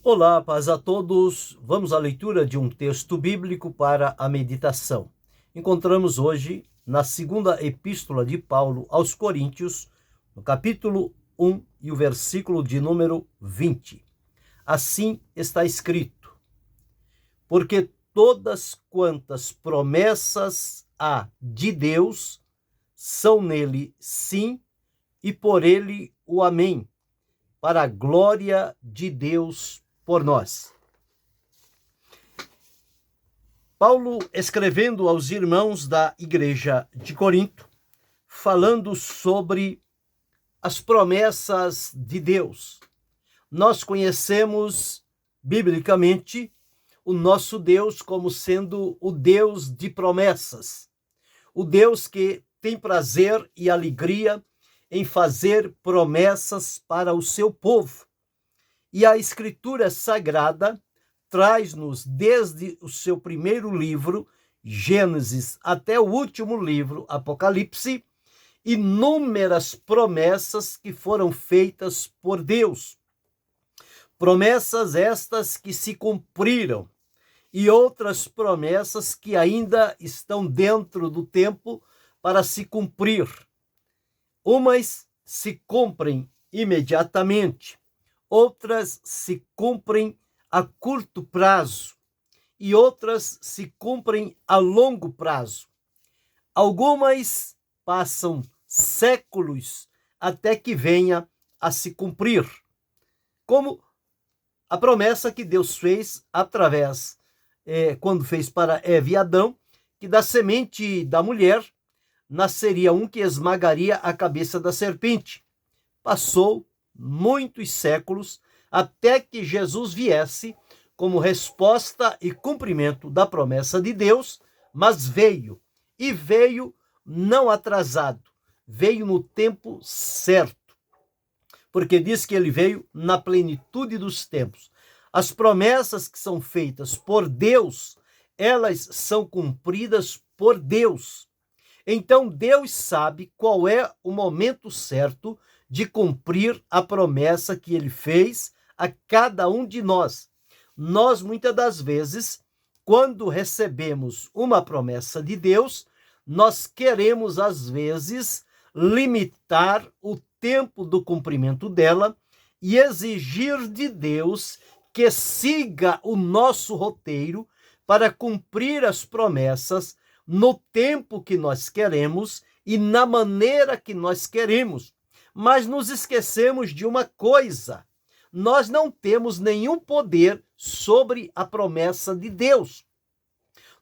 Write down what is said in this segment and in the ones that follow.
Olá, paz a todos. Vamos à leitura de um texto bíblico para a meditação. Encontramos hoje na segunda epístola de Paulo aos Coríntios, no capítulo 1 e o versículo de número 20. Assim está escrito: porque todas quantas promessas há de Deus são nele sim e por ele o amém, para a glória de Deus por nós. Paulo, escrevendo aos irmãos da igreja de Corinto, falando sobre as promessas de Deus. Nós conhecemos, biblicamente, o nosso Deus como sendo o Deus de promessas, o Deus que tem prazer e alegria em fazer promessas para o seu povo. E a Escritura Sagrada traz-nos, desde o seu primeiro livro, Gênesis, até o último livro, Apocalipse, inúmeras promessas que foram feitas por Deus. Promessas estas que se cumpriram e outras promessas que ainda estão dentro do tempo para se cumprir. Umas se cumprem imediatamente, outras se cumprem a curto prazo e outras se cumprem a longo prazo. Algumas passam séculos até que venha a se cumprir, como a promessa que Deus fez através, quando fez para Eva e Adão, que da semente da mulher nasceria um que esmagaria a cabeça da serpente. Passou muitos séculos até que Jesus viesse como resposta e cumprimento da promessa de Deus, mas veio, e veio não atrasado, veio no tempo certo, porque diz que ele veio na plenitude dos tempos. As promessas que são feitas por Deus, elas são cumpridas por Deus. Então Deus sabe qual é o momento certo de cumprir a promessa que ele fez a cada um de nós. Nós, muitas das vezes, quando recebemos uma promessa de Deus, nós queremos, às vezes, limitar o tempo do cumprimento dela e exigir de Deus que siga o nosso roteiro para cumprir as promessas no tempo que nós queremos e na maneira que nós queremos. Mas nos esquecemos de uma coisa: nós não temos nenhum poder sobre a promessa de Deus.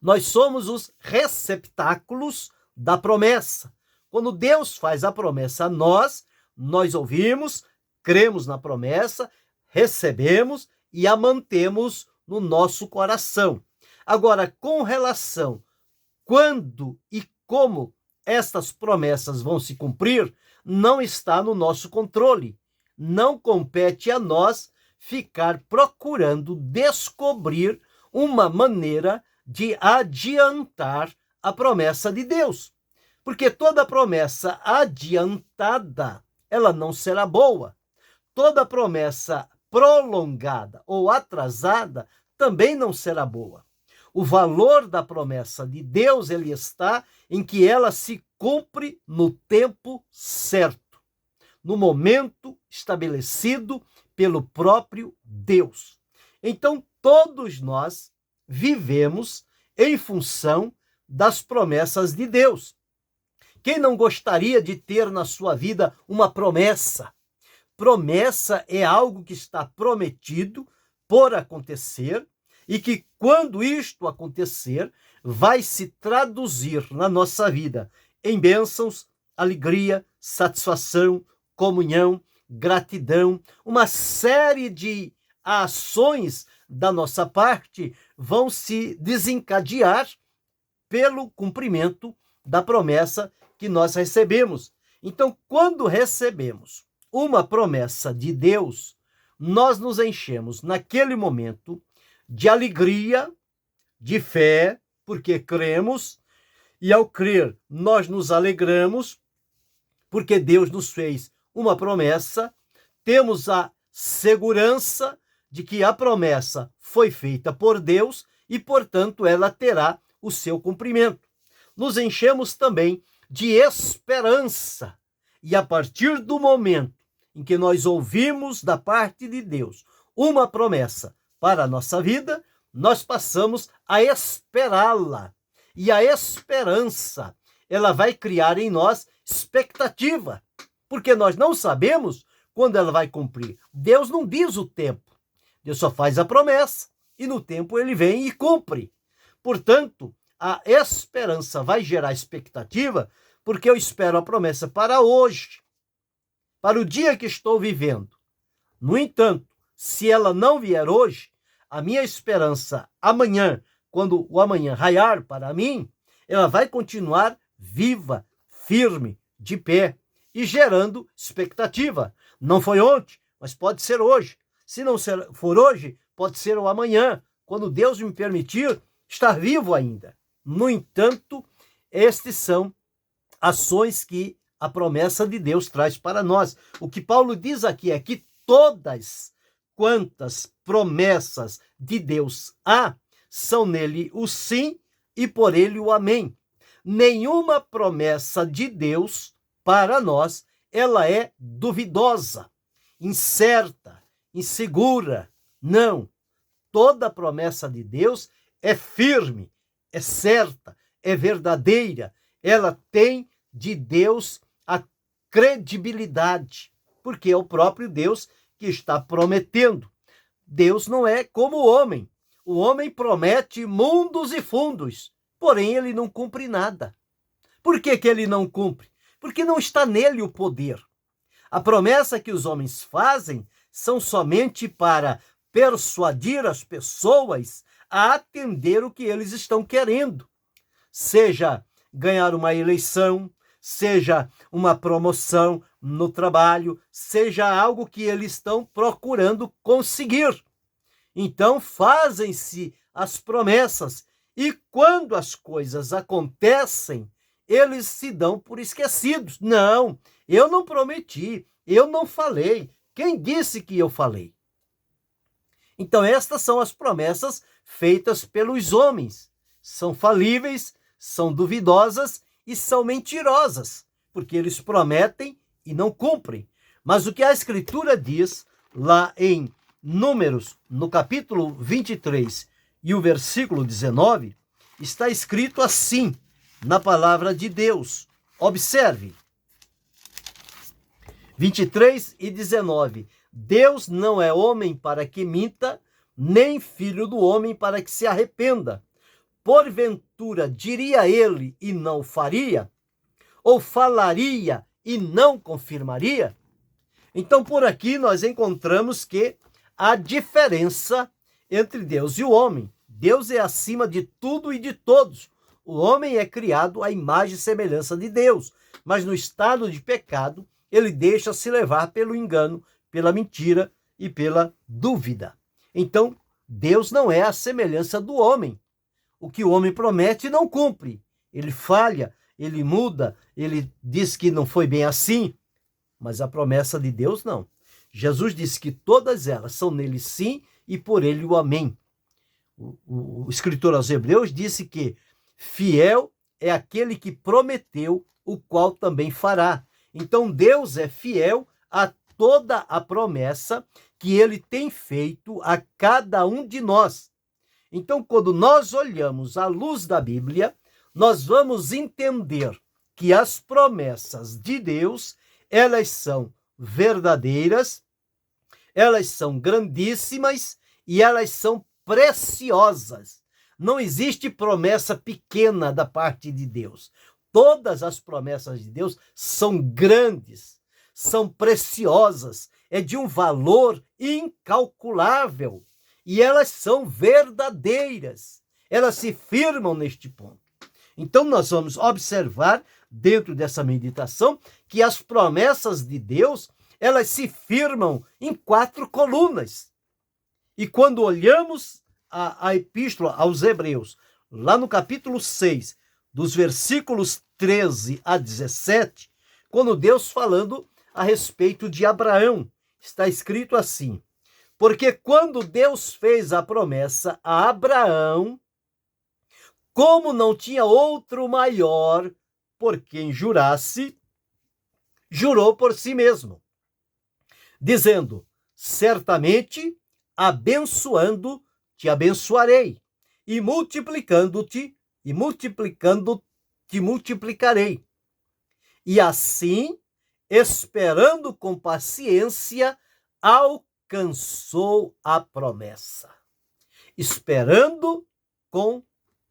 Nós somos os receptáculos da promessa. Quando Deus faz a promessa a nós, nós ouvimos, cremos na promessa, recebemos e a mantemos no nosso coração. Agora, com relação quando e como estas promessas vão se cumprir, não está no nosso controle. Não compete a nós ficar procurando descobrir uma maneira de adiantar a promessa de Deus. Porque toda promessa adiantada, ela não será boa. Toda promessa prolongada ou atrasada também não será boa. O valor da promessa de Deus, ele está em que ela se cumpre no tempo certo, no momento estabelecido pelo próprio Deus. Então, todos nós vivemos em função das promessas de Deus. Quem não gostaria de ter na sua vida uma promessa? Promessa é algo que está prometido por acontecer e que, quando isto acontecer, vai se traduzir na nossa vida em bênçãos, alegria, satisfação, comunhão, gratidão. Uma série de ações da nossa parte vão se desencadear pelo cumprimento da promessa que nós recebemos. Então, quando recebemos uma promessa de Deus, nós nos enchemos naquele momento de alegria, de fé, porque cremos, e ao crer nós nos alegramos, porque Deus nos fez uma promessa, temos a segurança de que a promessa foi feita por Deus e, portanto, ela terá o seu cumprimento. Nos enchemos também de esperança. E a partir do momento em que nós ouvimos da parte de Deus uma promessa para a nossa vida, nós passamos a esperá-la. E a esperança, ela vai criar em nós expectativa, porque nós não sabemos quando ela vai cumprir. Deus não diz o tempo. Deus só faz a promessa e no tempo ele vem e cumpre. Portanto, a esperança vai gerar expectativa, porque eu espero a promessa para hoje, para o dia que estou vivendo. No entanto, se ela não vier hoje, a minha esperança amanhã, quando o amanhã raiar para mim, ela vai continuar viva, firme, de pé e gerando expectativa. Não foi ontem, mas pode ser hoje. Se não for hoje, pode ser o amanhã, quando Deus me permitir estar vivo ainda. No entanto, estes são ações que a promessa de Deus traz para nós. O que Paulo diz aqui é que todas quantas promessas de Deus há, são nele o sim e por ele o amém. Nenhuma promessa de Deus para nós, ela é duvidosa, incerta, insegura. Não. Toda promessa de Deus é firme, é certa, é verdadeira. Ela tem de Deus a credibilidade, porque é o próprio Deus que está prometendo. Deus não é como o homem. O homem promete mundos e fundos, porém ele não cumpre nada. Por que ele não cumpre? Porque não está nele o poder. A promessa que os homens fazem são somente para persuadir as pessoas a atender o que eles estão querendo. Seja ganhar uma eleição, seja uma promoção no trabalho, seja algo que eles estão procurando conseguir. Então fazem-se as promessas e quando as coisas acontecem, eles se dão por esquecidos. Não, eu não prometi, eu não falei. Quem disse que eu falei? Então estas são as promessas feitas pelos homens. São falíveis, são duvidosas e são mentirosas, porque eles prometem e não cumprem. Mas o que a Escritura diz lá em Números, no capítulo 23 e o versículo 19, está escrito assim na palavra de Deus. Observe. 23 e 19. Deus não é homem para que minta, nem filho do homem para que se arrependa. Porventura diria ele e não faria? Ou falaria e não confirmaria? Então, por aqui nós encontramos que há diferença entre Deus e o homem. Deus é acima de tudo e de todos. O homem é criado à imagem e semelhança de Deus, mas no estado de pecado, ele deixa-se levar pelo engano, pela mentira e pela dúvida. Então, Deus não é a semelhança do homem. O que o homem promete não cumpre. Ele falha, ele muda, ele diz que não foi bem assim. Mas a promessa de Deus não. Jesus disse que todas elas são nele sim e por ele o amém. O escritor aos Hebreus disse que fiel é aquele que prometeu, o qual também fará. Então Deus é fiel a toda a promessa que ele tem feito a cada um de nós. Então, quando nós olhamos à luz da Bíblia, nós vamos entender que as promessas de Deus, elas são verdadeiras, elas são grandíssimas e elas são preciosas. Não existe promessa pequena da parte de Deus. Todas as promessas de Deus são grandes, são preciosas, é de um valor incalculável e elas são verdadeiras. Elas se firmam neste ponto. Então nós vamos observar dentro dessa meditação que as promessas de Deus, elas se firmam em 4 colunas. E quando olhamos a epístola aos Hebreus, lá no capítulo 6, dos versículos 13 a 17, quando Deus falando a respeito de Abraão, está escrito assim: Porque quando Deus fez a promessa a Abraão, como não tinha outro maior por quem jurasse, jurou por si mesmo, dizendo: certamente, abençoando, te abençoarei, e multiplicando-te, te multiplicarei. E assim, esperando com paciência, alcançou a promessa. Esperando com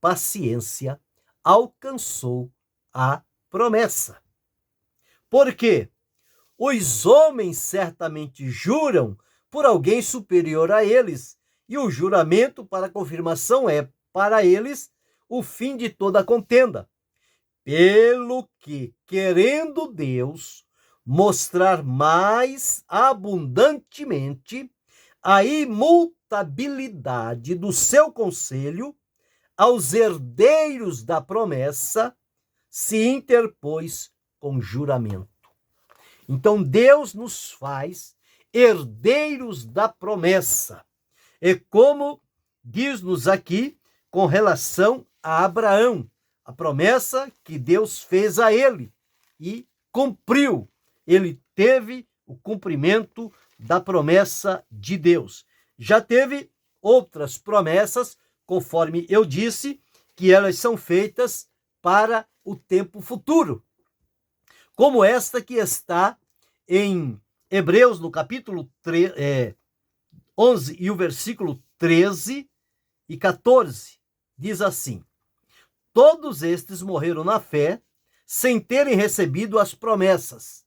paciência, alcançou a promessa. Por quê? Os homens certamente juram por alguém superior a eles, e o juramento para confirmação é, para eles, o fim de toda contenda. Pelo que, querendo Deus mostrar mais abundantemente a imutabilidade do seu conselho, aos herdeiros da promessa, se interpôs com juramento. Então Deus nos faz herdeiros da promessa. E como diz-nos aqui com relação a Abraão, a promessa que Deus fez a ele e cumpriu. Ele teve o cumprimento da promessa de Deus. Já teve outras promessas, conforme eu disse, que elas são feitas para o tempo futuro. Como esta que está em Hebreus, no capítulo 11 e o versículo 13 e 14. Diz assim: todos estes morreram na fé, sem terem recebido as promessas,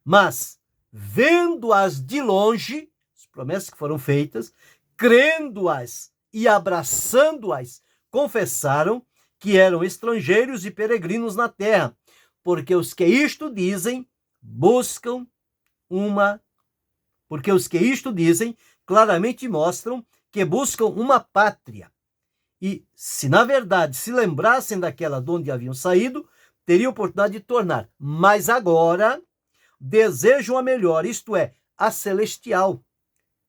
mas, vendo-as de longe, as promessas que foram feitas, crendo-as e abraçando-as, confessaram que eram estrangeiros e peregrinos na terra, porque os que isto dizem claramente mostram que buscam uma pátria. E se na verdade se lembrassem daquela de onde haviam saído, teriam oportunidade de tornar. Mas agora desejam a melhor, isto é, a celestial.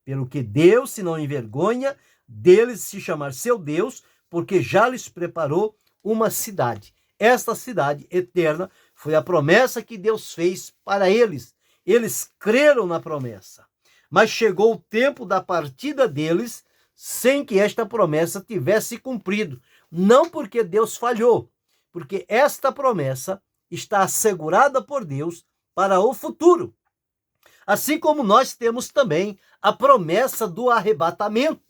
Pelo que Deus se não envergonha deles se chamar seu Deus, porque já lhes preparou uma cidade. Esta cidade eterna foi a promessa que Deus fez para eles. Eles creram na promessa. Mas chegou o tempo da partida deles sem que esta promessa tivesse cumprido. Não porque Deus falhou, porque esta promessa está assegurada por Deus para o futuro. Assim como nós temos também a promessa do arrebatamento.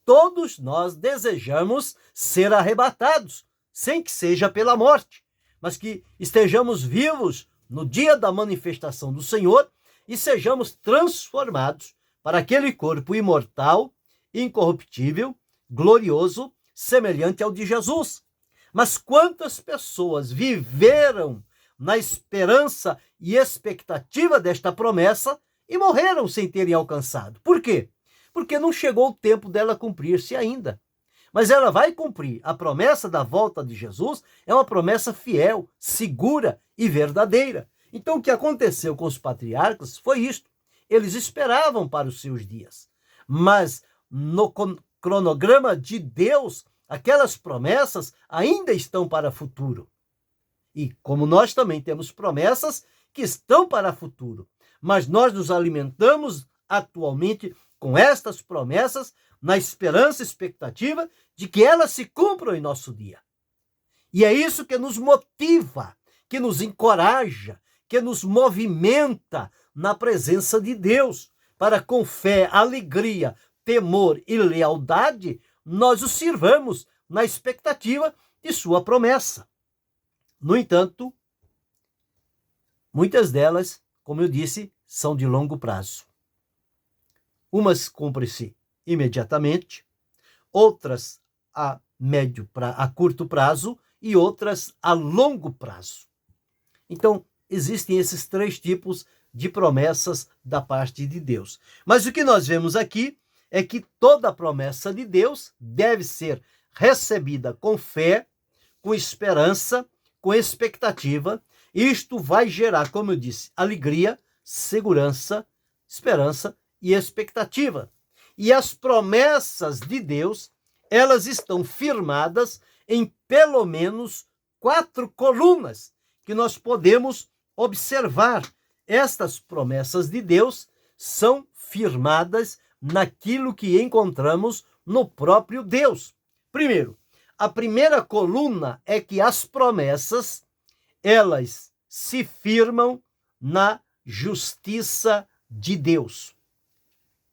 Todos nós desejamos ser arrebatados, sem que seja pela morte, mas que estejamos vivos no dia da manifestação do Senhor e sejamos transformados para aquele corpo imortal, incorruptível, glorioso, semelhante ao de Jesus. Mas quantas pessoas viveram na esperança e expectativa desta promessa e morreram sem terem alcançado? Por quê? Porque não chegou o tempo dela cumprir-se ainda. Mas ela vai cumprir. A promessa da volta de Jesus é uma promessa fiel, segura e verdadeira. Então, o que aconteceu com os patriarcas foi isto. Eles esperavam para os seus dias. Mas no cronograma de Deus, aquelas promessas ainda estão para o futuro. E como nós também temos promessas que estão para o futuro, mas nós nos alimentamos atualmente com estas promessas na esperança e expectativa de que elas se cumpram em nosso dia. E é isso que nos motiva, que nos encoraja, que nos movimenta na presença de Deus, para com fé, alegria, temor e lealdade, nós o sirvamos na expectativa de sua promessa. No entanto, muitas delas, como eu disse, são de longo prazo. Umas cumprem-se imediatamente, outras a curto prazo e outras a longo prazo. Então, existem esses três tipos de promessas da parte de Deus. Mas o que nós vemos aqui é que toda promessa de Deus deve ser recebida com fé, com esperança, com expectativa. Isto vai gerar, como eu disse, alegria, segurança, esperança e expectativa. E as promessas de Deus, elas estão firmadas em pelo menos 4 colunas que nós podemos observar. Estas promessas de Deus são firmadas naquilo que encontramos no próprio Deus. Primeiro, a primeira coluna é que as promessas, elas se firmam na justiça de Deus,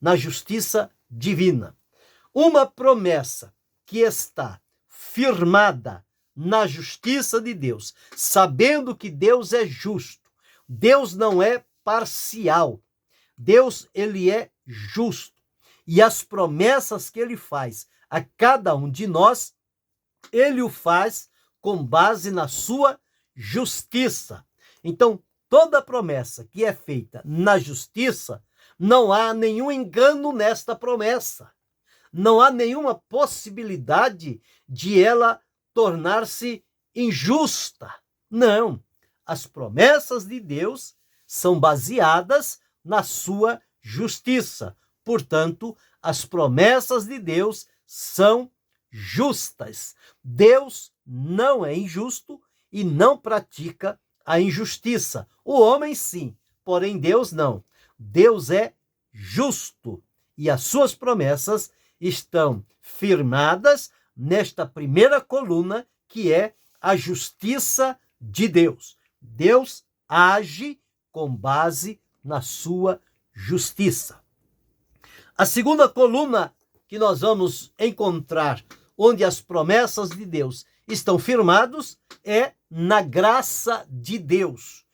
na justiça divina. Uma promessa que está firmada na justiça de Deus, sabendo que Deus é justo, Deus não é parcial, Deus, ele é justo, e as promessas que ele faz a cada um de nós, ele o faz com base na sua justiça. Então, toda promessa que é feita na justiça, não há nenhum engano nesta promessa. Não há nenhuma possibilidade de ela tornar-se injusta. Não. As promessas de Deus são baseadas na sua justiça. Portanto, as promessas de Deus são justas. Deus não é injusto e não pratica a injustiça. O homem sim, porém Deus não. Deus é justo e as suas promessas estão firmadas nesta primeira coluna, que é a justiça de Deus. Deus age com base na sua justiça. A segunda coluna que nós vamos encontrar, onde as promessas de Deus estão firmadas, é na graça de Deus.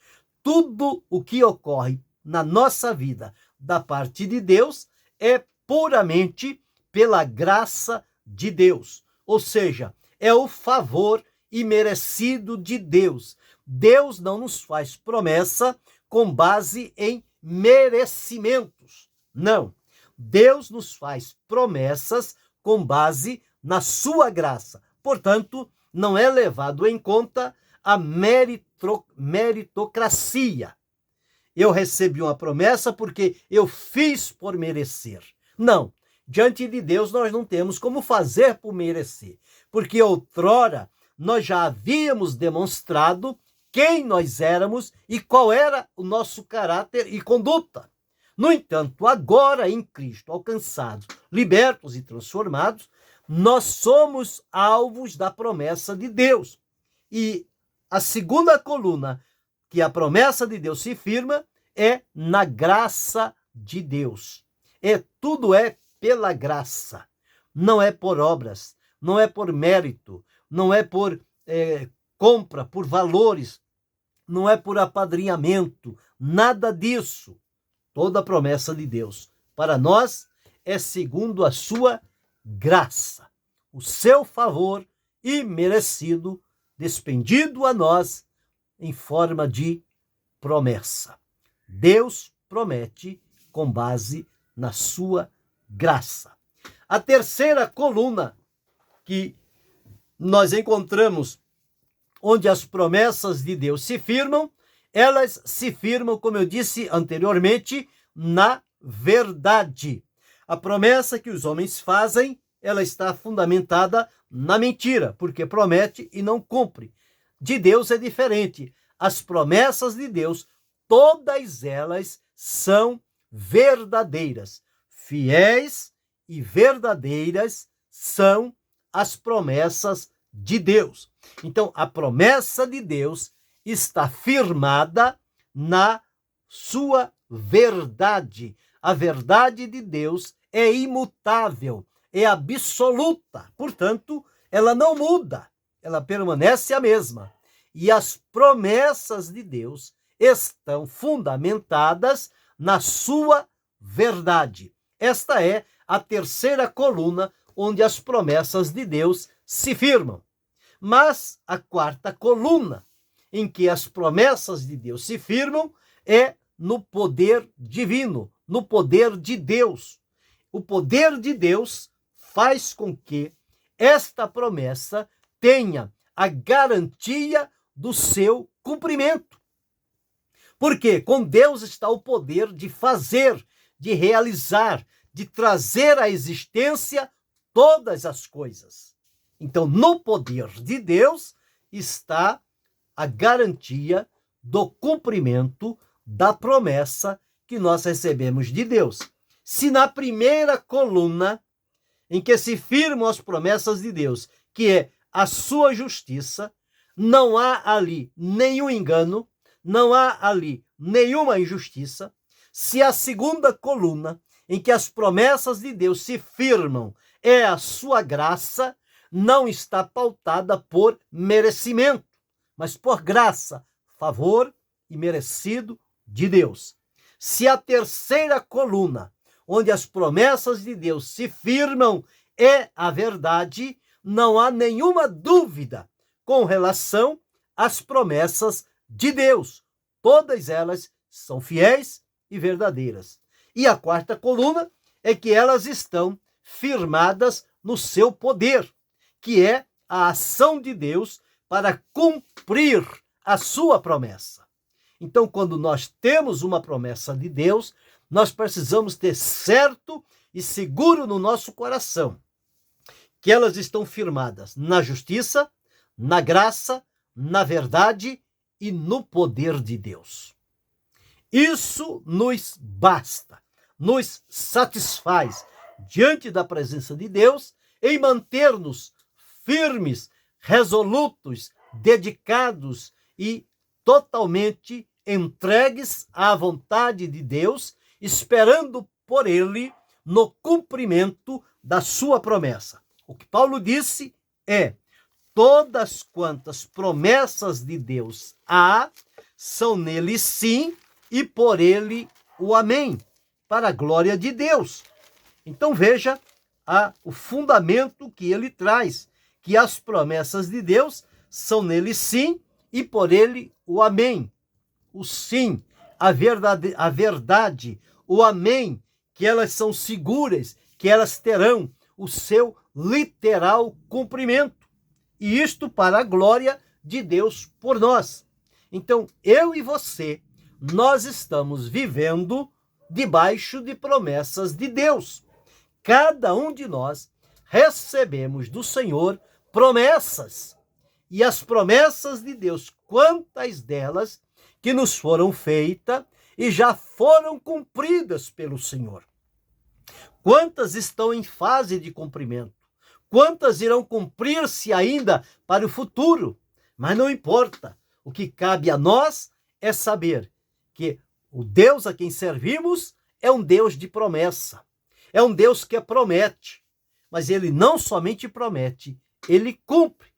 Tudo o que ocorre na nossa vida da parte de Deus é puramente pela graça de Deus. Ou seja, é o favor imerecido de Deus. Deus não nos faz promessa com base em merecimentos. Não. Deus nos faz promessas com base na sua graça. Portanto, não é levado em conta a meritocracia. Eu recebi uma promessa porque eu fiz por merecer. Não. Diante de Deus nós não temos como fazer por merecer, porque outrora nós já havíamos demonstrado quem nós éramos e qual era o nosso caráter e conduta. No entanto, agora em Cristo, alcançados, libertos e transformados, nós somos alvos da promessa de Deus. E a segunda coluna que a promessa de Deus se firma é na graça de Deus. Tudo é pela graça, não é por obras, não é por mérito, não é por compra, por valores, não é por apadrinhamento, nada disso. Toda a promessa de Deus para nós é segundo a sua graça, o seu favor imerecido, despendido a nós em forma de promessa. Deus promete com base na sua graça. A terceira coluna que nós encontramos onde as promessas de Deus se firmam, elas se firmam, como eu disse anteriormente, na verdade. A promessa que os homens fazem, ela está fundamentada na mentira, porque promete e não cumpre. De Deus é diferente. As promessas de Deus, todas elas são verdadeiras. Fiéis e verdadeiras são as promessas de Deus. Então, a promessa de Deus está firmada na sua verdade. A verdade de Deus é imutável, é absoluta. Portanto, ela não muda, ela permanece a mesma. E as promessas de Deus estão fundamentadas na sua verdade. Esta é a terceira coluna onde as promessas de Deus se firmam. Mas a quarta coluna em que as promessas de Deus se firmam é no poder divino, no poder de Deus. O poder de Deus faz com que esta promessa tenha a garantia do seu cumprimento. Porque com Deus está o poder de fazer, de realizar. de trazer à existência todas as coisas. Então, no poder de Deus está a garantia do cumprimento da promessa que nós recebemos de Deus. Se na primeira coluna em que se firmam as promessas de Deus, que é a sua justiça, não há ali nenhum engano, não há ali nenhuma injustiça. Se a segunda coluna em que as promessas de Deus se firmam é a sua graça, não está pautada por merecimento, mas por graça, favor e merecido de Deus. Se a terceira coluna, onde as promessas de Deus se firmam, é a verdade, não há nenhuma dúvida com relação às promessas de Deus. Todas elas são fiéis e verdadeiras. E a quarta coluna é que elas estão firmadas no seu poder, que é a ação de Deus para cumprir a sua promessa. Então, quando nós temos uma promessa de Deus, nós precisamos ter certo e seguro no nosso coração que elas estão firmadas na justiça, na graça, na verdade e no poder de Deus. Isso nos basta, nos satisfaz diante da presença de Deus em manter-nos firmes, resolutos, dedicados e totalmente entregues à vontade de Deus, esperando por Ele no cumprimento da sua promessa. O que Paulo disse é: todas quantas promessas de Deus há, são nele sim e por ele o amém, para a glória de Deus. Então veja o fundamento que ele traz, que as promessas de Deus são nele sim e por ele o amém. O sim, a verdade, o amém, que elas são seguras, que elas terão o seu literal cumprimento. E isto para a glória de Deus por nós. Então, eu e você, nós estamos vivendo debaixo de promessas de Deus. Cada um de nós recebemos do Senhor promessas. E as promessas de Deus, quantas delas que nos foram feitas e já foram cumpridas pelo Senhor. Quantas estão em fase de cumprimento? Quantas irão cumprir-se ainda para o futuro? Mas não importa. O que cabe a nós é saber que o Deus a quem servimos é um Deus de promessa. É um Deus que promete. Mas ele não somente promete, ele cumpre.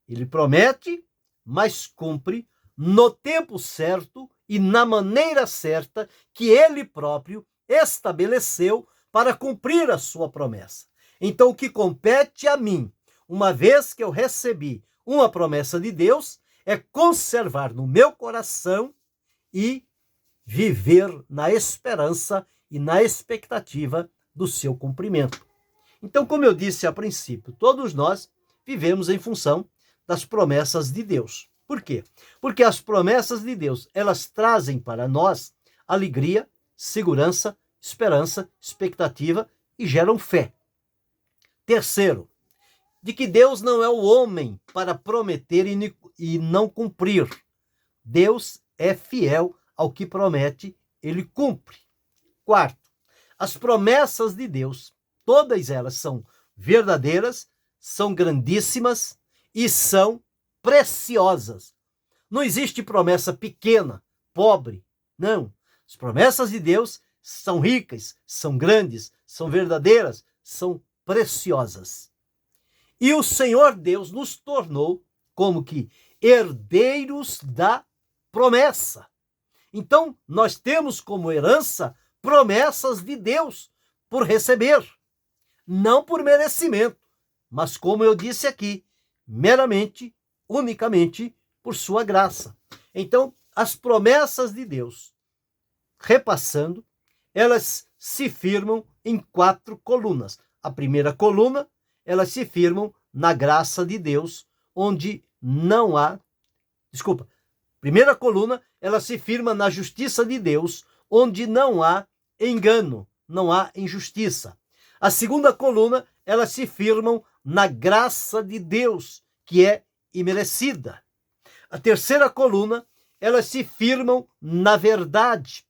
Ele promete, mas cumpre no tempo certo e na maneira certa que ele próprio estabeleceu para cumprir a sua promessa. Então, o que compete a mim, uma vez que eu recebi uma promessa de Deus, é conservar no meu coração e viver na esperança e na expectativa do seu cumprimento. Então, como eu disse a princípio, todos nós vivemos em função das promessas de Deus. Por quê? Porque as promessas de Deus, elas trazem para nós alegria, segurança, esperança, expectativa e geram fé. Terceiro, de que Deus não é o homem para prometer e não cumprir. Deus é fiel ao que promete, ele cumpre. Quarto, as promessas de Deus, todas elas são verdadeiras, são grandíssimas e são preciosas. Não existe promessa pequena, pobre, não. As promessas de Deus são ricas, são grandes, são verdadeiras, são preciosas. E o Senhor Deus nos tornou como que herdeiros da promessa. Então, nós temos como herança promessas de Deus por receber, não por merecimento, mas como eu disse aqui, meramente, unicamente por sua graça. Então, as promessas de Deus, repassando, elas se firmam em 4 colunas. A primeira coluna, elas se firmam na graça de Deus, onde não há... Primeira coluna, ela se firma na justiça de Deus, onde não há engano, não há injustiça. A segunda coluna, elas se firmam na graça de Deus, que é imerecida. A terceira coluna, elas se firmam na verdade,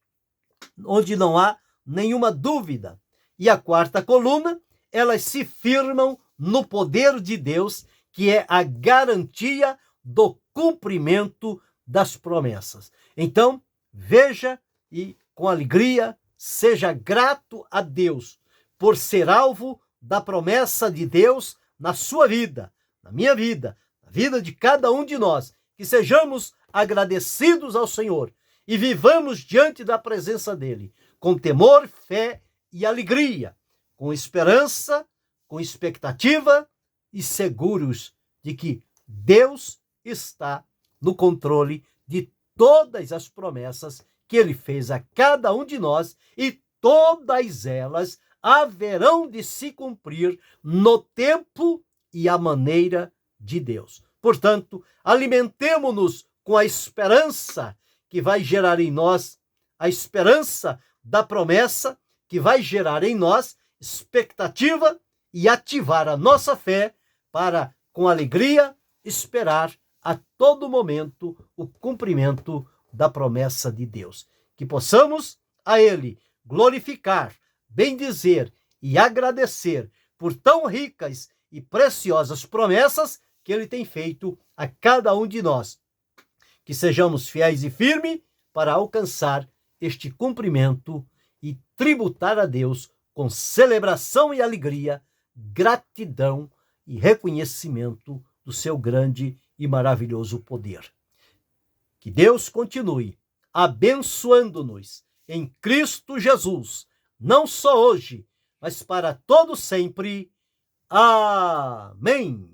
onde não há nenhuma dúvida. E a quarta coluna, elas se firmam no poder de Deus, que é a garantia do cumprimento das promessas. Então, veja e com alegria, seja grato a Deus por ser alvo da promessa de Deus na sua vida, na minha vida, na vida de cada um de nós. Que sejamos agradecidos ao Senhor e vivamos diante da presença dele com temor, fé e alegria, com esperança, com expectativa e seguros de que Deus está no controle de todas as promessas que ele fez a cada um de nós, e todas elas haverão de se cumprir no tempo e a maneira de Deus. Portanto, alimentemo-nos com a esperança que vai gerar em nós, a esperança da promessa que vai gerar em nós expectativa e ativar a nossa fé para, com alegria, esperar a todo momento o cumprimento da promessa de Deus. Que possamos a Ele glorificar, bendizer e agradecer por tão ricas e preciosas promessas que Ele tem feito a cada um de nós. Que sejamos fiéis e firmes para alcançar este cumprimento e tributar a Deus com celebração e alegria, gratidão e reconhecimento do seu grande e maravilhoso poder. Que Deus continue abençoando-nos em Cristo Jesus, não só hoje, mas para todo sempre. Amém.